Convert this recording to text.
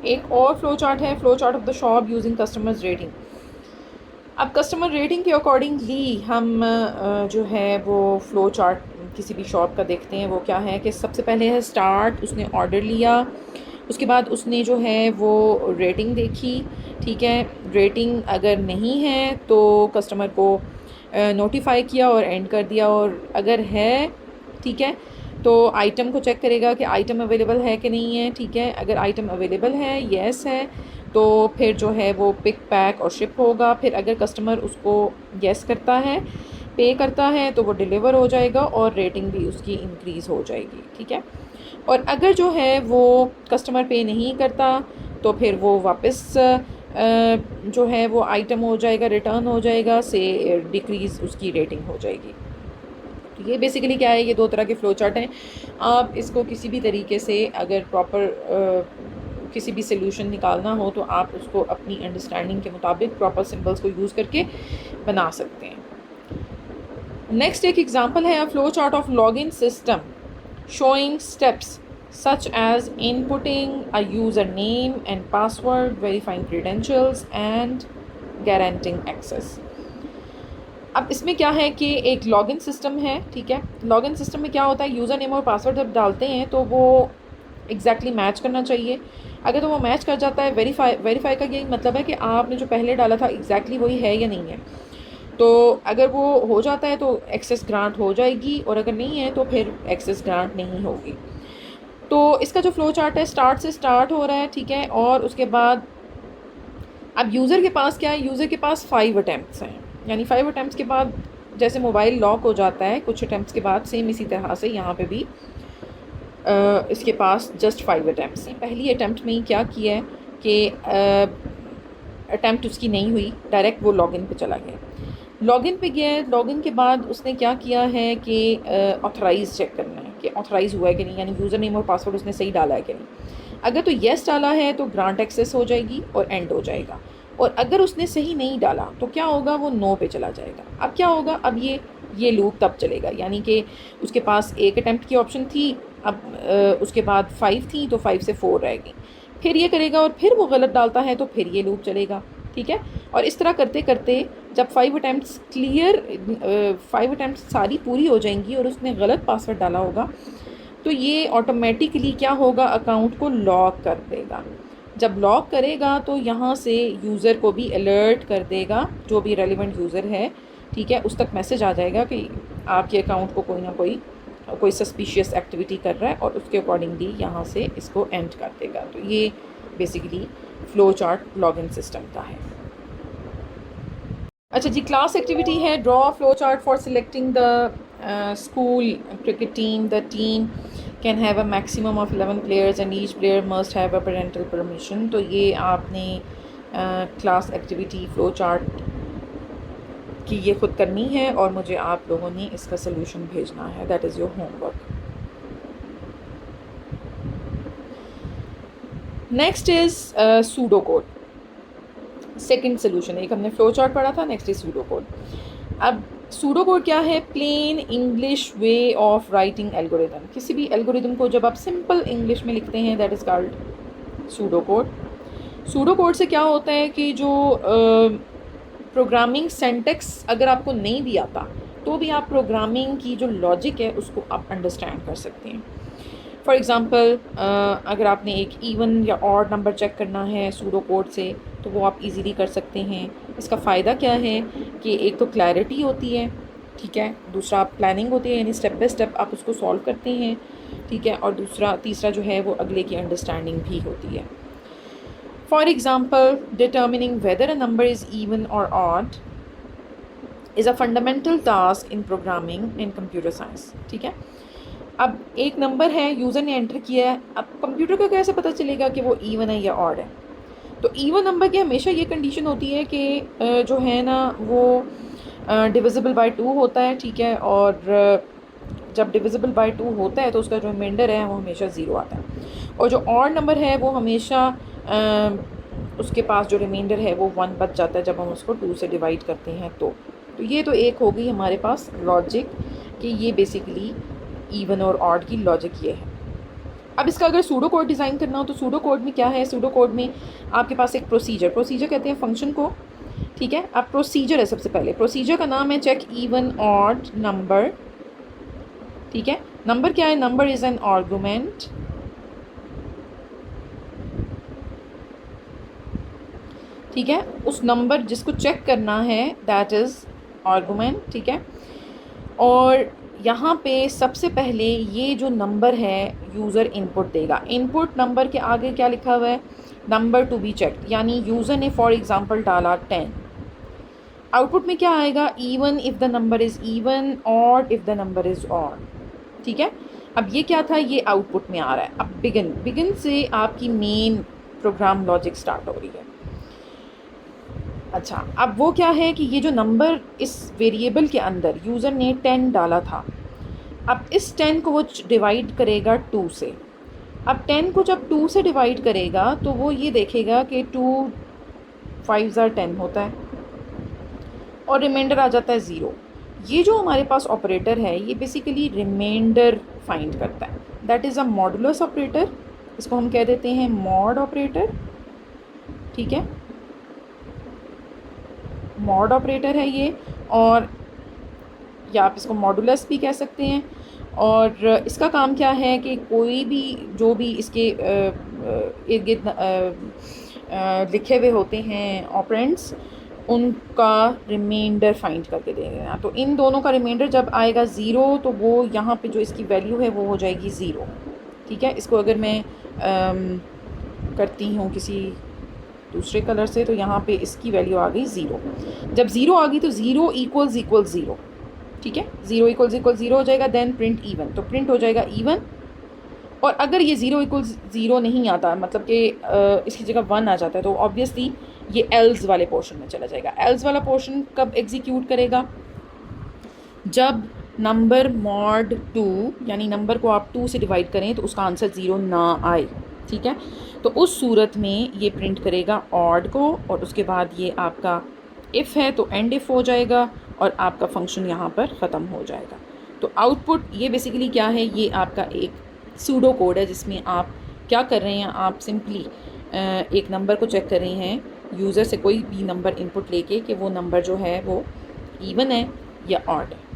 एक और flow chart है, flow chart of the shop using customers rating. अब कस्टमर रेटिंग के अकॉर्डिंगली हम जो है वो फ़्लो चार्ट किसी भी शॉप का देखते हैं। वो क्या है कि सबसे पहले है स्टार्ट, उसने ऑर्डर लिया, उसके बाद उसने जो है वो रेटिंग देखी, ठीक है। रेटिंग अगर नहीं है तो कस्टमर को नोटिफाई किया और एंड कर दिया, और अगर है, ठीक है, तो आइटम को चेक करेगा कि आइटम अवेलेबल है कि नहीं है, ठीक है। अगर आइटम अवेलेबल है, येस है, तो फिर जो है वो पिक पैक और शिप होगा। फिर अगर कस्टमर उसको येस करता है, पे करता है, तो वो डिलीवर हो जाएगा और रेटिंग भी उसकी इंक्रीज़ हो जाएगी, ठीक है। और अगर जो है वो कस्टमर पे नहीं करता तो फिर वो वापस जो है वो आइटम हो जाएगा, रिटर्न हो जाएगा, से डिक्रीज़ उसकी रेटिंग हो जाएगी। तो ये बेसिकली क्या है, ये दो तरह के फ़्लो चार्ट हैं। आप इसको किसी भी तरीके से अगर प्रॉपर किसी भी सोल्यूशन निकालना हो तो आप उसको अपनी अंडरस्टैंडिंग के मुताबिक प्रॉपर सिंबल्स को यूज़ करके बना सकते हैं। नेक्स्ट एक एग्जांपल है, a flow chart of log n system showing steps such as inputting a username and password, verifying credentials and guaranteeing access। अब इसमें क्या है कि एक लॉगिन सिस्टम है, ठीक है। लॉगिन सिस्टम में क्या होता है, यूज़र नेम और पासवर्ड जब डालते हैं तो वो एग्जैक्टली मैच करना चाहिए। अगर तो वो मैच कर जाता है, वेरीफाई का यही मतलब है कि आपने जो पहले डाला था एग्जैक्टली वही है या नहीं है। तो अगर वो हो जाता है तो एक्सेस ग्रांट हो जाएगी, और अगर नहीं है तो फिर एक्सेस ग्रांट नहीं होगी। तो इसका जो फ़्लो चार्ट है, स्टार्ट से स्टार्ट हो रहा है, ठीक है। और उसके बाद अब यूज़र के पास क्या है, यूज़र के पास 5 अटैम्प्ट्स हैं, यानी 5 अटैम्प्ट्स के बाद जैसे मोबाइल लॉक हो जाता है कुछ अटैम्प्ट्स के बाद, सेम इसी तरह से यहाँ पे भी इसके पास जस्ट 5 अटैम्प्ट्स हैं। पहली अटैम्प्ट में ही क्या किया है कि अटैम्प्ट उसकी नहीं हुई, डायरेक्ट वो लॉगिन पे चला गया। लॉगिन पे गया, लॉगिन के बाद उसने क्या किया है कि ऑथराइज़ चेक करना है कि ऑथराइज़ हुआ है कि नहीं, यानी यूज़र नेम और पासवर्ड उसने सही डाला है कि नहीं। अगर तो येस डाला है तो ग्रांट एक्सेस हो जाएगी और एंड हो जाएगा, और अगर उसने सही नहीं डाला तो क्या होगा, वो नो पे चला जाएगा। अब क्या होगा, अब ये लूप तब चलेगा, यानी कि उसके पास एक अटैम्प्ट की ऑप्शन थी, अब उसके बाद 5 थी तो 5 से 4 रहेगी, फिर ये करेगा और फिर वो गलत डालता है तो फिर ये लूप चलेगा, ठीक है। और इस तरह करते करते जब 5 अटैम्प्ट्स क्लियर 5 अटैम्प्ट्स सारी पूरी हो जाएंगी और उसने गलत पासवर्ड डाला होगा, तो ये ऑटोमेटिकली क्या होगा, अकाउंट को लॉक कर देगा। जब लॉक करेगा तो यहाँ से यूज़र को भी अलर्ट कर देगा, जो भी रेलिवेंट यूज़र है, ठीक है, उस तक मैसेज आ जाएगा कि आपके अकाउंट को कोई ना कोई सस्पिशियस एक्टिविटी कर रहा है, और उसके अकॉर्डिंगली यहाँ से इसको एंड कर देगा। तो ये basically flow chart login system का है। अच्छा जी, क्लास एक्टिविटी है, draw flow chart for selecting the school cricket team. The team can have a maximum of 11 players and each player must have a parental permission. तो ये आपने class activity flow chart की ये ख़ुद करनी है और मुझे आप लोगों ने इसका सलूशन भेजना है, that is your homework. Next is pseudo code, second solution. एक हमने फ्लो चार्ट पढ़ा था, नेक्स्ट इज सूडो कोड। अब सूडो कोड क्या है, plain English way of writing algorithm. किसी भी एल्गोरिदम को जब आप सिंपल इंग्लिश में लिखते हैं, that is called pseudo code. Pseudo code से क्या होता है कि जो प्रोग्रामिंग सेंटेक्स अगर आपको नहीं भी आता तो भी आप प्रोग्रामिंग की जो लॉजिक है उसको आप अंडरस्टैंड कर सकते हैं। फॉर एग्ज़ाम्पल अगर आपने एक इवन या ऑड नंबर चेक करना है सूडो कोड से, तो वो आप इजीली कर सकते हैं। इसका फ़ायदा क्या है कि एक तो क्लैरिटी होती है, ठीक है, दूसरा आप प्लानिंग होती है, यानी स्टेप बाय स्टेप आप उसको सॉल्व करते हैं, ठीक है, और तीसरा जो है वो अगले की अंडरस्टैंडिंग भी होती है। For example, determining whether a number is even और odd is a fundamental task in programming in computer science, ठीक है। अब एक नंबर है, यूज़र ने एंटर किया है, अब कंप्यूटर को कैसे पता चलेगा कि वो इवन है या ऑड है। तो इवन नंबर की हमेशा ये कंडीशन होती है कि जो है ना वो डिविजिबल बाय 2 होता है, ठीक है, और जब डिविजिबल बाय 2 होता है तो उसका जो रिमाइंडर है वो हमेशा 0 आता है, और जो ऑड नंबर है वो हमेशा उसके पास जो रिमाइंडर है वो 1 बच जाता है जब हम उसको 2 से डिवाइड करते हैं। तो ये तो एक हो गई हमारे पास लॉजिक कि ये बेसिकली इवन और ऑड की लॉजिक ये है। अब इसका अगर सूडो कोड डिज़ाइन करना हो तो सूडो कोड में क्या है, सूडो कोड में आपके पास एक प्रोसीजर कहते हैं फंक्शन को, ठीक है। अब प्रोसीजर है, सबसे पहले प्रोसीजर का नाम है चेक इवन ऑड नंबर, ठीक है। नंबर क्या है, नंबर इज़ एन आर्गुमेंट, ठीक है। उस नंबर जिसको चेक करना है दैट इज़ आर्गुमेंट, ठीक है। और यहाँ पे सबसे पहले ये जो नंबर है यूज़र इनपुट देगा। इनपुट नंबर के आगे क्या लिखा हुआ है, नंबर टू बी चेक्ड, यानी यूज़र ने फॉर एग्ज़ाम्पल डाला 10, आउटपुट में क्या आएगा, even if the number is even, odd if the number is odd, ठीक है। अब ये क्या था, ये आउटपुट में आ रहा है। अब बिगिन से आपकी मेन प्रोग्राम लॉजिक स्टार्ट हो रही है। अच्छा, अब वो क्या है कि ये जो नंबर इस वेरिएबल के अंदर यूज़र ने 10 डाला था, अब इस 10 को वो डिवाइड करेगा 2 से। अब 10 को जब 2 से डिवाइड करेगा तो वो ये देखेगा कि 2 5 10 होता है और रिमाइंडर आ जाता है 0। ये जो हमारे पास ऑपरेटर है ये बेसिकली रिमाइंडर फाइंड करता है, that is a modulus operator, इसको हम कह देते हैं मॉड ऑपरेटर, ठीक है। मॉड ऑपरेटर है ये, और या आप इसको मॉडुलस भी कह सकते हैं। और इसका काम क्या है कि कोई भी जो भी इसके इर्द गिर्द लिखे हुए होते हैं ऑपरेंड्स, उनका रिमाइंडर फाइंड करके दे देना। तो इन दोनों का रिमाइंडर जब आएगा 0 तो वो यहाँ पे जो इसकी वैल्यू है वो हो जाएगी 0, ठीक है। इसको अगर मैं करती हूँ किसी दूसरे कलर से तो यहाँ पे इसकी वैल्यू आ गई 0। जब 0 आ गई तो 0 इक्वल्स 0, ठीक है। 0 इक्वल्स 0 हो जाएगा, देन प्रिंट इवन, तो प्रिंट हो जाएगा इवन। और अगर ये 0 इक्वल्स 0 नहीं आता, मतलब कि इसकी जगह 1 आ जाता है, तो ऑब्वियसली ये एल्स वाले पोर्शन में चला जाएगा। एल्स वाला पोर्शन कब एग्जीक्यूट करेगा, जब नंबर मॉड 2, यानी नंबर को आप 2 से डिवाइड करें तो उसका आंसर 0 ना आए, ठीक है। तो उस सूरत में ये प्रिंट करेगा ऑड को, और उसके बाद ये आपका इफ़ है तो एंड इफ़ हो जाएगा और आपका फंक्शन यहाँ पर ख़त्म हो जाएगा। तो आउटपुट ये बेसिकली क्या है, ये आपका एक सूडो कोड है जिसमें आप क्या कर रहे हैं, आप सिंपली एक नंबर को चेक कर रहे हैं यूज़र से कोई भी नंबर इनपुट लेके कि वो नंबर जो है वो इवन है या ऑड है।